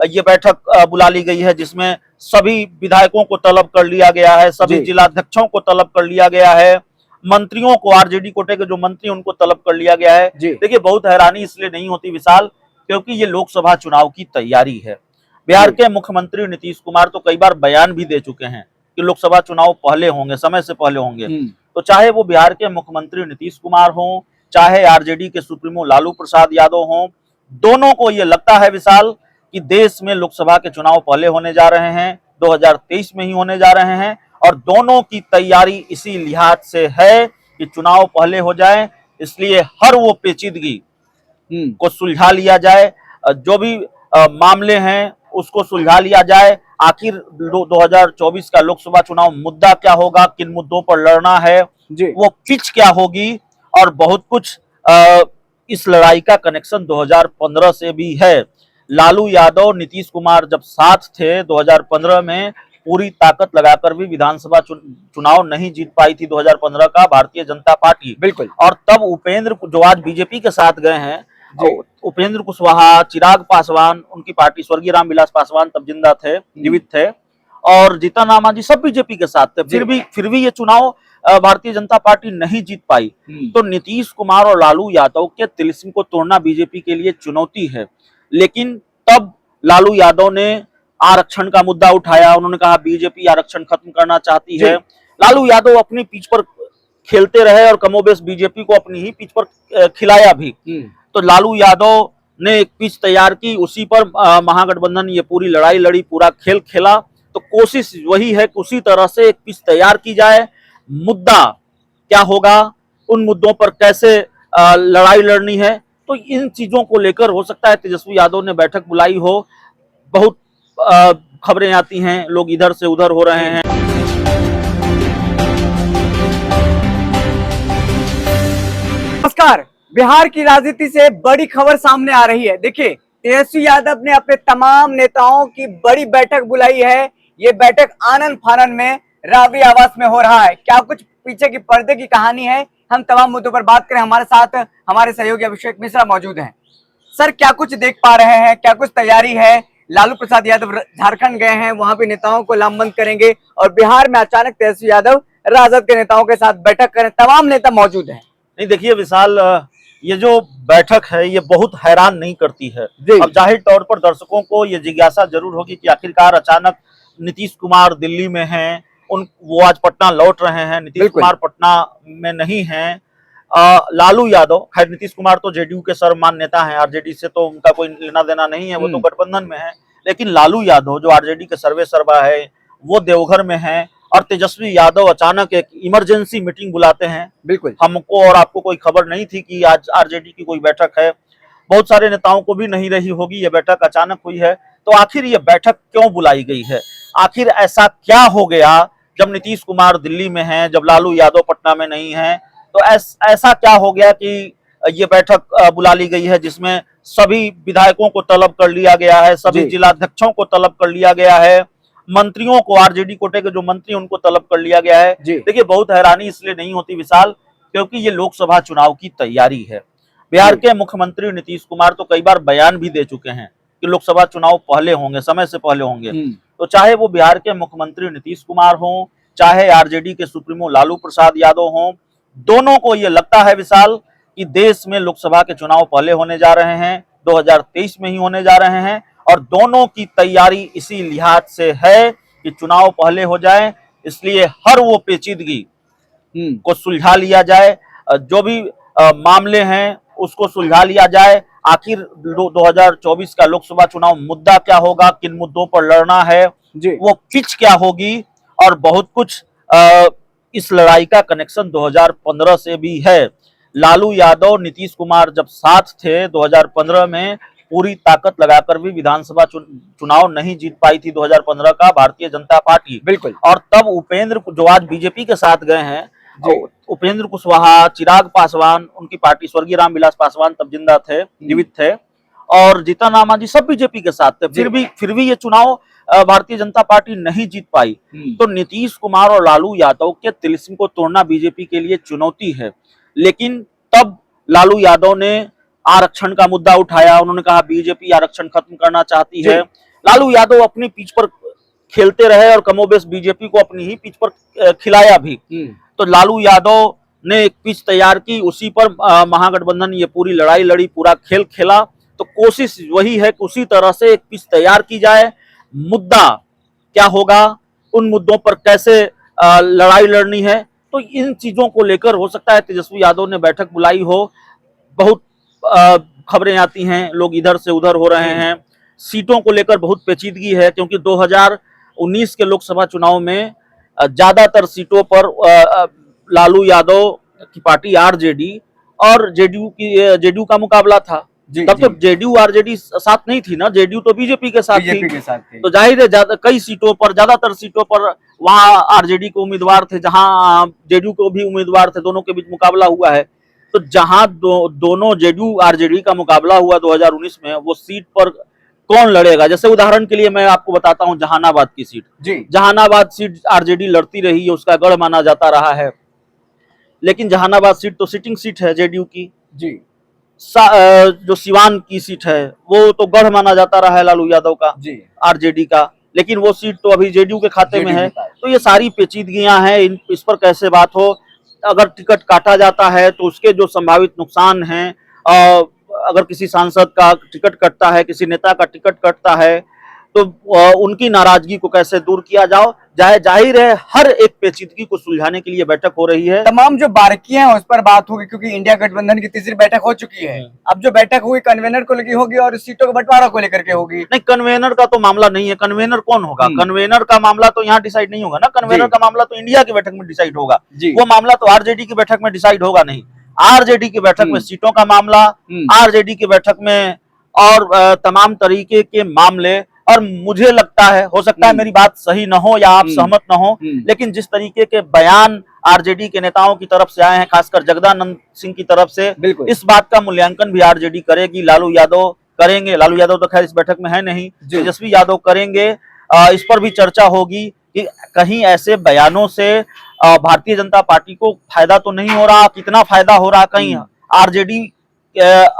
ये बैठक बुला ली गई है, जिसमें सभी विधायकों को तलब कर लिया गया है, सभी जिलाध्यक्षों को तलब कर लिया गया है, मंत्रियों को, आरजेडी कोटे के जो मंत्री उनको तलब कर लिया गया है। देखिए, बहुत हैरानी इसलिए नहीं होती विशाल, क्योंकि ये लोकसभा चुनाव की तैयारी है। बिहार के मुख्यमंत्री नीतीश कुमार तो कई बार बयान भी दे चुके हैं कि लोकसभा चुनाव पहले होंगे, समय से पहले होंगे। तो चाहे वो बिहार के मुख्यमंत्री नीतीश कुमार हों, चाहे आरजेडी के सुप्रीमो लालू प्रसाद यादव हों, दोनों को ये लगता है विशाल कि देश में लोकसभा के चुनाव पहले होने जा रहे हैं, 2023 में ही होने जा रहे हैं, और दोनों की तैयारी इसी लिहाज से है कि चुनाव पहले हो जाए, इसलिए हर वो पेचीदगी को सुलझा लिया जाए, जो भी मामले हैं उसको सुलझा लिया जाए। आखिर 2024 का लोकसभा चुनाव मुद्दा क्या होगा, किन मुद्दों पर लड़ना है, वो पिच क्या होगी, और बहुत कुछ इस लड़ाई का कनेक्शन 2015 से भी है। लालू यादव, नीतीश कुमार जब साथ थे 2015 में, पूरी ताकत लगाकर भी विधानसभा चुनाव नहीं जीत पाई थी 2015 का भारतीय जनता पार्टी। बिल्कुल। और तब उपेंद्र, जो आज बीजेपी के साथ गए हैं, उपेंद्र कुशवाहा, चिराग पासवान, उनकी पार्टी, स्वर्गीय रामविलास पासवान तब जिंदा थे, जीवित थे, और जीतन राम मांझी सब बीजेपी के साथ थे। फिर भी ये चुनाव भारतीय जनता पार्टी नहीं जीत पाई। तो नीतीश कुमार और लालू यादव के तिलिस्म को तोड़ना बीजेपी के लिए चुनौती है। लेकिन तब लालू यादव ने आरक्षण का मुद्दा उठाया, उन्होंने कहा बीजेपी आरक्षण खत्म करना चाहती है। लालू यादव अपनी पिच पर खेलते रहे और कमोबेश बीजेपी को अपनी ही पिच पर खिलाया भी। तो लालू यादव ने एक पिच तैयार की, उसी पर महागठबंधन ये पूरी लड़ाई लड़ी, पूरा खेल खेला। तो कोशिश वही है कि उसी तरह से एक पिच तैयार की जाए। मुद्दा क्या होगा, उन मुद्दों पर कैसे लड़ाई लड़नी है, तो इन चीजों को लेकर हो सकता है तेजस्वी यादव ने बैठक बुलाई हो। बहुत खबरें आती हैं, लोग इधर से उधर हो रहे हैं। नमस्कार, बिहार की राजनीति से बड़ी खबर सामने आ रही है। देखिए, तेजस्वी यादव ने अपने तमाम नेताओं की बड़ी बैठक बुलाई है। ये बैठक आनंद फानन में राबड़ी आवास में हो रहा है। क्या कुछ पीछे की पर्दे की कहानी है, हम तमाम मुद्दों पर बात करें। हमारे साथ हमारे सहयोगी अभिषेक मिश्रा मौजूद हैं। सर, क्या कुछ देख पा रहे हैं, क्या कुछ तैयारी है? लालू प्रसाद यादव झारखंड गए हैं, वहां भी नेताओं को लामबंद करेंगे, और बिहार में अचानक तेजस्वी यादव राजद के नेताओं के साथ बैठक करें, तमाम नेता मौजूद हैं। नहीं, देखिए विशाल, ये जो बैठक है ये बहुत हैरान नहीं करती है। अब जाहिर तौर पर दर्शकों को ये जिज्ञासा जरूर होगी कि आखिरकार अचानक नीतीश कुमार दिल्ली में हैं, वो आज पटना लौट रहे हैं, नीतीश कुमार पटना में नहीं हैं। लालू यादव, खैर नीतीश कुमार तो जेडीयू के सर्वमान्य नेता हैं, आरजेडी से तो उनका कोई लेना देना नहीं है, वो तो गठबंधन में है। लेकिन लालू यादव जो आरजेडी के सर्वे सर्वा है, वो देवघर में है, और तेजस्वी यादव अचानक एक इमरजेंसी मीटिंग बुलाते हैं। बिल्कुल, हमको और आपको कोई खबर नहीं थी कि आज आरजेडी की कोई बैठक है, बहुत सारे नेताओं को भी नहीं रही होगी, ये बैठक अचानक हुई है। तो आखिर ये बैठक क्यों बुलाई गई है? आखिर ऐसा क्या हो गया जब नीतीश कुमार दिल्ली में हैं, जब लालू यादव पटना में नहीं हैं? तो ऐसा क्या हो गया कि ये बैठक बुला ली गई है, जिसमें सभी विधायकों को तलब कर लिया गया है, सभी जिलाध्यक्षों को तलब कर लिया गया है, मंत्रियों को, आरजेडी कोटे के जो मंत्री उनको तलब कर लिया गया है। देखिए, बहुत हैरानी इसलिए नहीं होती विशाल, क्योंकि ये लोकसभा चुनाव की तैयारी है। बिहार के मुख्यमंत्री नीतीश कुमार तो कई बार बयान भी दे चुके हैं कि लोकसभा चुनाव पहले होंगे, समय से पहले होंगे। तो चाहे वो बिहार के मुख्यमंत्री नीतीश कुमार हों, चाहे आरजेडी के सुप्रीमो लालू प्रसाद यादव हों, दोनों को ये लगता है विशाल कि देश में लोकसभा के चुनाव पहले होने जा रहे हैं, 2023 में ही होने जा रहे हैं, और दोनों की तैयारी इसी लिहाज से है कि चुनाव पहले हो जाए, इसलिए हर वो पेचीदगी को सुलझा लिया जाए, जो भी मामले हैं उसको सुलझा लिया जाए। आखिर 2024 का लोकसभा चुनाव मुद्दा क्या होगा, किन मुद्दों पर लड़ना है, वो पिच क्या होगी, और बहुत कुछ इस लड़ाई का कनेक्शन 2015 से भी है। लालू यादव, नीतीश कुमार जब साथ थे 2015 में, पूरी ताकत लगाकर भी विधानसभा चुनाव नहीं जीत पाई थी 2015 का भारतीय जनता पार्टी। बिल्कुल। और तब उपेंद्र, जो आज बीजेपी के साथ गए हैं, उपेंद्र कुशवाहा, चिराग पासवान, उनकी पार्टी, स्वर्गीय रामविलास पासवान तब जिंदा थे, जीवित थे, और जीतन राम मांझी सब बीजेपी के साथ थे। फिर भी ये चुनाव भारतीय जनता पार्टी नहीं जीत पाई। तो नीतीश कुमार और लालू यादव के तिलिस्म को तोड़ना बीजेपी के लिए चुनौती है। लेकिन तब लालू यादव ने आरक्षण का मुद्दा उठाया, उन्होंने कहा बीजेपी आरक्षण खत्म करना चाहती है। लालू यादव अपनी पिच पर खेलते रहे और कमोबेश बीजेपी को अपनी ही पिच पर खिलाया भी। तो लालू यादव ने एक पिच तैयार की, उसी पर महागठबंधन ये पूरी लड़ाई लड़ी, पूरा खेल खेला। तो कोशिश वही है कि उसी तरह से एक पिच तैयार की जाए। मुद्दा क्या होगा, उन मुद्दों पर कैसे लड़ाई लड़नी है, तो इन चीजों को लेकर हो सकता है तेजस्वी यादव ने बैठक बुलाई हो। बहुत खबरें आती हैं, लोग इधर से उधर हो रहे हैं। सीटों को लेकर बहुत पेचीदगी है, क्योंकि 2019 के लोकसभा चुनाव में ज्यादातर सीटों पर लालू यादव की पार्टी आरजेडी और जेडीयू का मुकाबला था। तब तो जेडीयू आरजेडी साथ नहीं थी ना, जेडीयू तो बीजेपी के साथ थी। तो जाहिर है कई सीटों पर, ज्यादातर सीटों पर वहां आरजेडी के उम्मीदवार थे, जहां जेडीयू को भी उम्मीदवार थे, दोनों के बीच मुकाबला हुआ है। तो जहां दोनों जेडीयू आरजेडी का मुकाबला हुआ 2019 में, वो सीट पर कौन लड़ेगा। जैसे उदाहरण के लिए मैं आपको बताता हूं, जहानाबाद की सीट, जहानाबाद सीट आरजेडी लड़ती रही है, उसका गढ़ माना जाता रहा है। लेकिन जहानाबाद सीट तो सिटिंग सीट है जेडीयू की। जो सिवान की सीट है वो तो गढ़ माना जाता रहा है लालू यादव का, आरजेडी का, लेकिन वो सीट तो अभी जेडीयू के खाते में है। तो ये सारी पेचीदगियां हैं, इस पर कैसे बात हो। अगर टिकट काटा जाता है तो उसके जो संभावित नुकसान हैं, अगर किसी सांसद का टिकट कटता है, किसी नेता का टिकट कटता है, तो उनकी नाराजगी को कैसे दूर किया जाए। जाहिर है हर एक पेचीदगी को सुलझाने के लिए बैठक हो रही है। तमाम जो बारीकियां हैं उस पर बात होगी, क्योंकि इंडिया गठबंधन की तीसरी बैठक हो चुकी है। अब जो बैठक हुई कन्वेनर को लगी होगी और सीटों के बंटवारा को लेकर के होगी। नहीं, कन्वेनर का तो मामला नहीं है। कन्वेनर कौन होगा? कन्वेनर का मामला तो यहाँ डिसाइड नहीं होगा ना। कन्वेनर का मामला तो इंडिया की बैठक में डिसाइड होगा, वो मामला तो आरजेडी की बैठक में डिसाइड होगा नहीं। आरजेडी की बैठक में सीटों का मामला, आरजेडी की बैठक में और तमाम तरीके के मामले। और मुझे लगता है, हो सकता है मेरी बात सही न हो या आप सहमत न हो, लेकिन जिस तरीके के बयान आरजेडी के नेताओं की तरफ से आए हैं, खासकर जगदानंद सिंह की तरफ से, इस बात का मूल्यांकन भी आरजेडी करेगी। लालू यादव करेंगे, लालू यादव तो खैर इस बैठक में है नहीं, तेजस्वी यादव करेंगे। इस पर भी चर्चा होगी कि कहीं ऐसे बयानों से भारतीय जनता पार्टी को फायदा तो नहीं हो रहा, कितना फायदा हो रहा, कहीं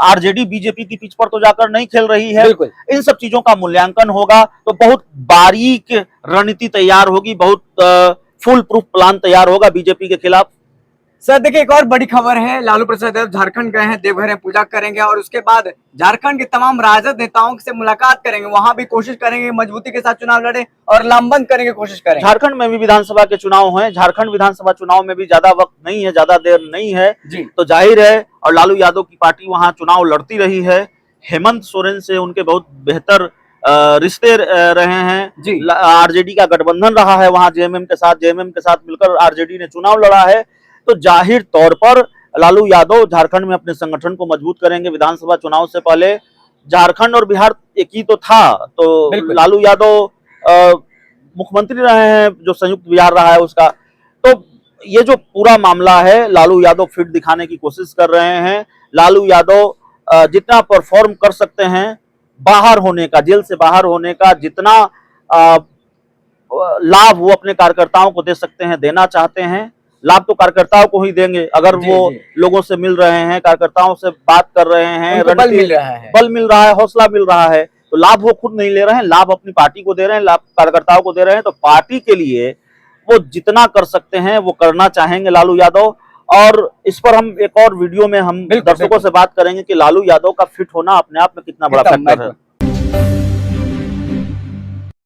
आरजेडी बीजेपी की पिच पर तो जाकर नहीं खेल रही है। इन सब चीजों का मूल्यांकन होगा, तो बहुत बारीक रणनीति तैयार होगी, बहुत फुल प्रूफ प्लान तैयार होगा बीजेपी के खिलाफ। सर देखिए, एक और बड़ी खबर है, लालू प्रसाद यादव झारखंड गए हैं, देवघर में पूजा करेंगे और उसके बाद झारखंड के तमाम राजद नेताओं से मुलाकात करेंगे। वहां भी कोशिश करेंगे मजबूती के साथ चुनाव लड़े और लामबंद करने की कोशिश करेंगे। झारखंड में भी विधानसभा के चुनाव हैं, झारखंड विधानसभा चुनाव में भी ज्यादा वक्त नहीं है, ज्यादा देर नहीं है तो जाहिर है। और लालू यादव की पार्टी वहां चुनाव लड़ती रही है। हेमंत सोरेन से उनके बहुत बेहतर रिश्ते रहे हैं। आरजेडी का गठबंधन रहा है वहां जेएमएम के साथ मिलकर आरजेडी ने चुनाव लड़ा है। तो जाहिर तौर पर लालू यादव झारखंड में अपने संगठन को मजबूत करेंगे। विधानसभा चुनाव से पहले झारखंड और बिहार एक ही तो था, तो लालू यादव मुख्यमंत्री रहे हैं, जो संयुक्त बिहार रहा है उसका। तो ये जो पूरा मामला है, लालू यादव फिट दिखाने की कोशिश कर रहे हैं। लालू यादव जितना परफॉर्म कर सकते हैं बाहर होने का, जेल से बाहर होने का, जितना लाभ वो अपने कार्यकर्ताओं को दे सकते हैं, देना चाहते हैं। लाभ तो कार्यकर्ताओं को ही देंगे, अगर वो लोगों से मिल रहे हैं, कार्यकर्ताओं से बात कर रहे हैं, बल मिल रहा है, हौसला मिल रहा है, तो लाभ वो खुद नहीं ले रहे हैं, लाभ अपनी पार्टी को दे रहे हैं, लाभ कार्यकर्ताओं को दे रहे हैं। तो पार्टी के लिए वो जितना कर सकते हैं वो करना चाहेंगे लालू यादव। और इस पर हम एक और वीडियो में हम दर्शकों से बात करेंगे कि लालू यादव का फिट होना अपने आप में कितना बड़ा फैक्टर है।